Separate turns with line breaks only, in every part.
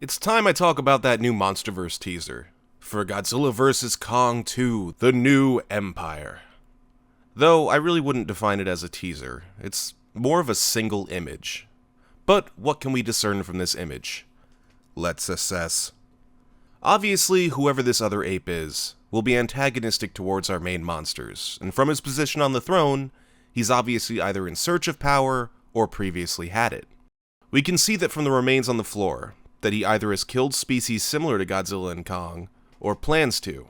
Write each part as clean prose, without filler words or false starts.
It's time I talk about that new Monsterverse teaser for Godzilla vs. Kong 2, The New Empire. Though I really wouldn't define it as a teaser, it's more of a single image. But what can we discern from this image? Let's assess. Obviously, whoever this other ape is will be antagonistic towards our main monsters, and from his position on the throne, he's obviously either in search of power or previously had it. We can see that from the remains on the floor, that he either has killed species similar to Godzilla and Kong, or plans to.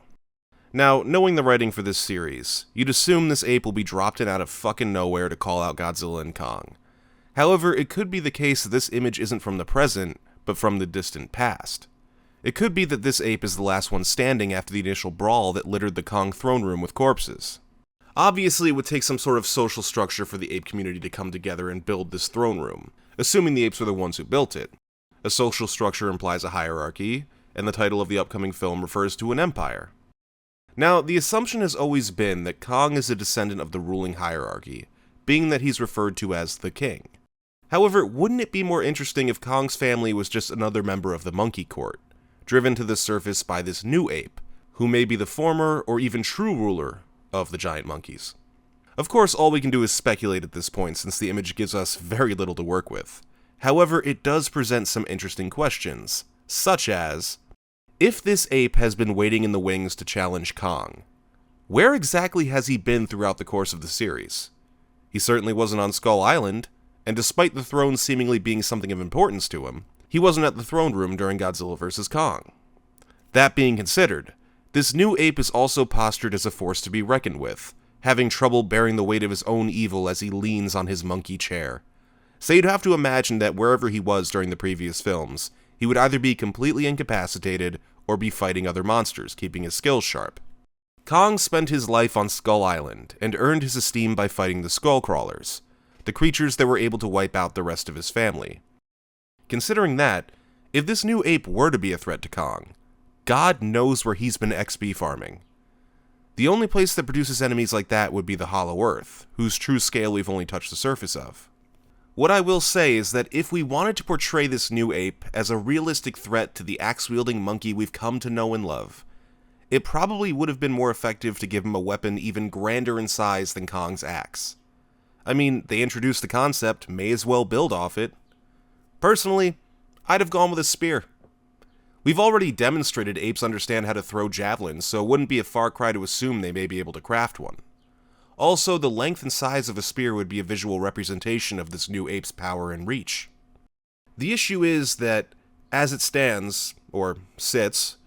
Now, knowing the writing for this series, you'd assume this ape will be dropped in out of fucking nowhere to call out Godzilla and Kong. However, it could be the case that this image isn't from the present, but from the distant past. It could be that this ape is the last one standing after the initial brawl that littered the Kong throne room with corpses. Obviously, it would take some sort of social structure for the ape community to come together and build this throne room, assuming the apes were the ones who built it. A social structure implies a hierarchy, and the title of the upcoming film refers to an empire. Now, the assumption has always been that Kong is a descendant of the ruling hierarchy, being that he's referred to as the king. However, wouldn't it be more interesting if Kong's family was just another member of the monkey court, driven to the surface by this new ape, who may be the former or even true ruler of the giant monkeys? Of course, all we can do is speculate at this point since the image gives us very little to work with. However, it does present some interesting questions, such as, if this ape has been waiting in the wings to challenge Kong, where exactly has he been throughout the course of the series? He certainly wasn't on Skull Island, and despite the throne seemingly being something of importance to him, he wasn't at the throne room during Godzilla vs. Kong. That being considered, this new ape is also postured as a force to be reckoned with, having trouble bearing the weight of his own evil as he leans on his monkey chair. So you'd have to imagine that wherever he was during the previous films, he would either be completely incapacitated or be fighting other monsters, keeping his skills sharp. Kong spent his life on Skull Island and earned his esteem by fighting the Skullcrawlers, the creatures that were able to wipe out the rest of his family. Considering that, if this new ape were to be a threat to Kong, God knows where he's been XP farming. The only place that produces enemies like that would be the Hollow Earth, whose true scale we've only touched the surface of. What I will say is that if we wanted to portray this new ape as a realistic threat to the axe-wielding monkey we've come to know and love, it probably would have been more effective to give him a weapon even grander in size than Kong's axe. I mean, they introduced the concept, may as well build off it. Personally, I'd have gone with a spear. We've already demonstrated apes understand how to throw javelins, so it wouldn't be a far cry to assume they may be able to craft one. Also, the length and size of a spear would be a visual representation of this new ape's power and reach. The issue is that, as it stands, or sits,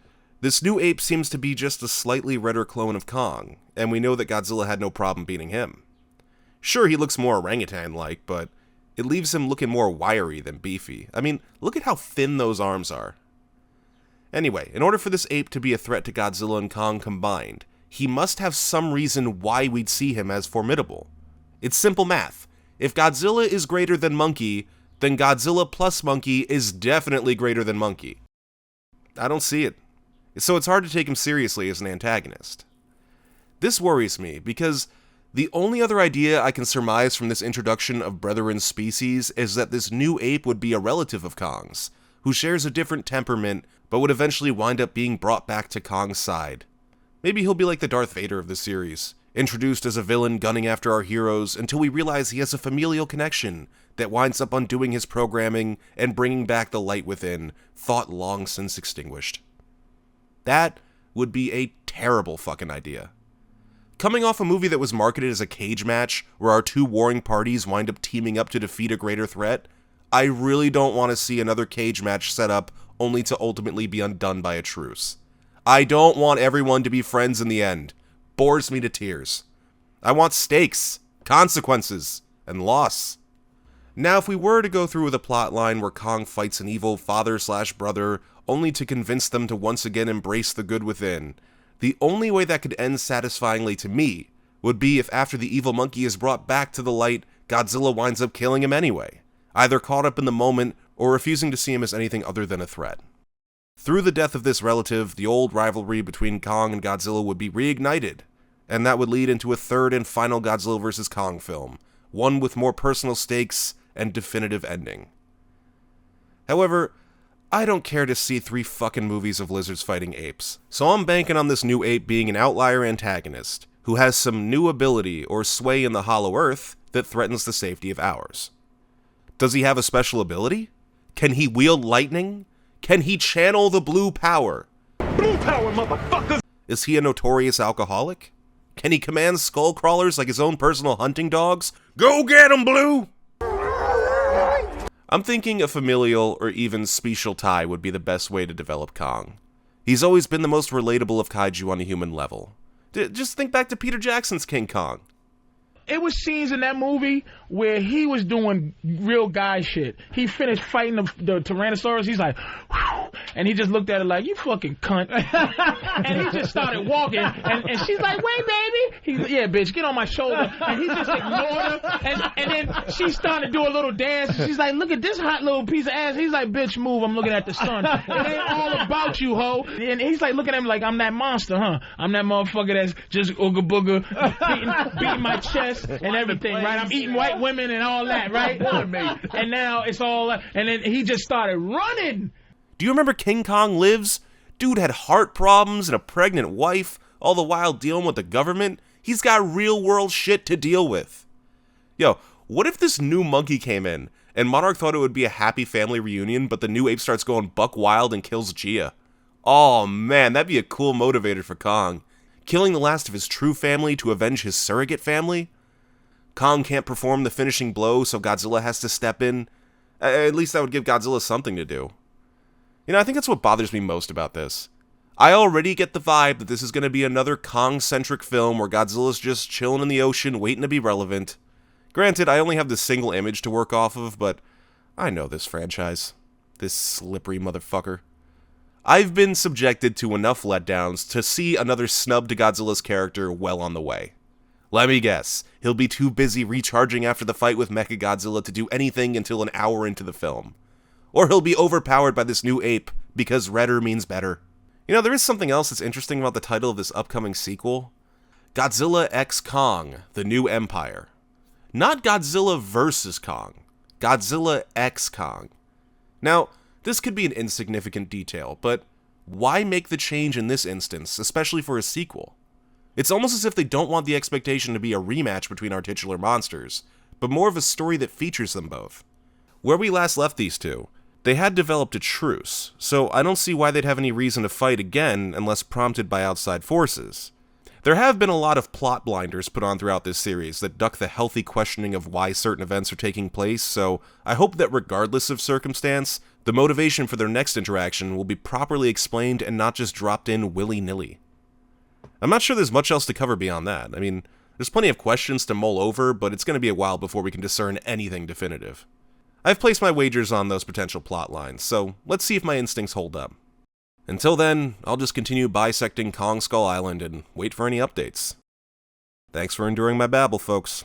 this new ape seems to be just a slightly redder clone of Kong, and we know that Godzilla had no problem beating him. Sure, he looks more orangutan-like, but it leaves him looking more wiry than beefy. I mean, look at how thin those arms are. Anyway, in order for this ape to be a threat to Godzilla and Kong combined, he must have some reason why we'd see him as formidable. It's simple math. If Godzilla is greater than Monkey, then Godzilla plus Monkey is definitely greater than Monkey. I don't see it. So it's hard to take him seriously as an antagonist. This worries me because the only other idea I can surmise from this introduction of brethren species is that this new ape would be a relative of Kong's, who shares a different temperament but would eventually wind up being brought back to Kong's side. Maybe he'll be like the Darth Vader of the series, introduced as a villain gunning after our heroes until we realize he has a familial connection that winds up undoing his programming and bringing back the light within, thought long since extinguished. That would be a terrible fucking idea. Coming off a movie that was marketed as a cage match, where our two warring parties wind up teaming up to defeat a greater threat, I really don't want to see another cage match set up only to ultimately be undone by a truce. I don't want everyone to be friends in the end. Bores me to tears. I want stakes, consequences, and loss. Now, if we were to go through with a plotline where Kong fights an evil father/brother only to convince them to once again embrace the good within, the only way that could end satisfyingly to me would be if after the evil monkey is brought back to the light, Godzilla winds up killing him anyway, either caught up in the moment or refusing to see him as anything other than a threat. Through the death of this relative, the old rivalry between Kong and Godzilla would be reignited, and that would lead into a third and final Godzilla vs. Kong film, one with more personal stakes and definitive ending. However, I don't care to see 3 fucking movies of lizards fighting apes, so I'm banking on this new ape being an outlier antagonist, who has some new ability or sway in the hollow earth that threatens the safety of ours. Does he have a special ability? Can he wield lightning? Can he channel the blue power?
Blue power, motherfuckers!
Is he a notorious alcoholic? Can he command skull crawlers like his own personal hunting dogs? Go get 'em, Blue! I'm thinking a familial or even special tie would be the best way to develop Kong. He's always been the most relatable of kaiju on a human level. Just think back to Peter Jackson's King Kong.
It was scenes in that movie where he was doing real guy shit. He finished fighting the Tyrannosaurus. He's like, whew, and he just looked at her like, you fucking cunt. And he just started walking. And she's like, wait, baby. He's, yeah, bitch, get on my shoulder. And he just ignored her. And then she started to do a little dance. And she's like, look at this hot little piece of ass. He's like, bitch, move. I'm looking at the sun. It ain't all about you, ho. And he's like looking at him like, I'm that monster, huh? I'm that motherfucker that's just ooga booga, beating my chest. And everything, right? I'm eating white women and all that, right? And now it's all, and then he just started running.
Do you remember King Kong Lives? Dude had heart problems and a pregnant wife, all the while dealing with the government. He's got real world shit to deal with. Yo, what if this new monkey came in and Monarch thought it would be a happy family reunion, but the new ape starts going buck wild and kills Gia? Oh man, that'd be a cool motivator for Kong. Killing the last of his true family to avenge his surrogate family? Kong can't perform the finishing blow, so Godzilla has to step in. At least that would give Godzilla something to do. You know, I think that's what bothers me most about this. I already get the vibe that this is going to be another Kong-centric film where Godzilla's just chilling in the ocean, waiting to be relevant. Granted, I only have this single image to work off of, but I know this franchise. This slippery motherfucker. I've been subjected to enough letdowns to see another snub to Godzilla's character well on the way. Let me guess, he'll be too busy recharging after the fight with Mechagodzilla to do anything until an hour into the film. Or he'll be overpowered by this new ape, because redder means better. You know, there is something else that's interesting about the title of this upcoming sequel. Godzilla x Kong, The New Empire. Not Godzilla vs. Kong. Godzilla x Kong. Now, this could be an insignificant detail, but why make the change in this instance, especially for a sequel? It's almost as if they don't want the expectation to be a rematch between our titular monsters, but more of a story that features them both. Where we last left these two, they had developed a truce, so I don't see why they'd have any reason to fight again unless prompted by outside forces. There have been a lot of plot blinders put on throughout this series that duck the healthy questioning of why certain events are taking place, so I hope that regardless of circumstance, the motivation for their next interaction will be properly explained and not just dropped in willy-nilly. I'm not sure there's much else to cover beyond that. I mean, there's plenty of questions to mull over, but it's going to be a while before we can discern anything definitive. I've placed my wagers on those potential plot lines, so let's see if my instincts hold up. Until then, I'll just continue bisecting Kong Skull Island and wait for any updates. Thanks for enduring my babble, folks.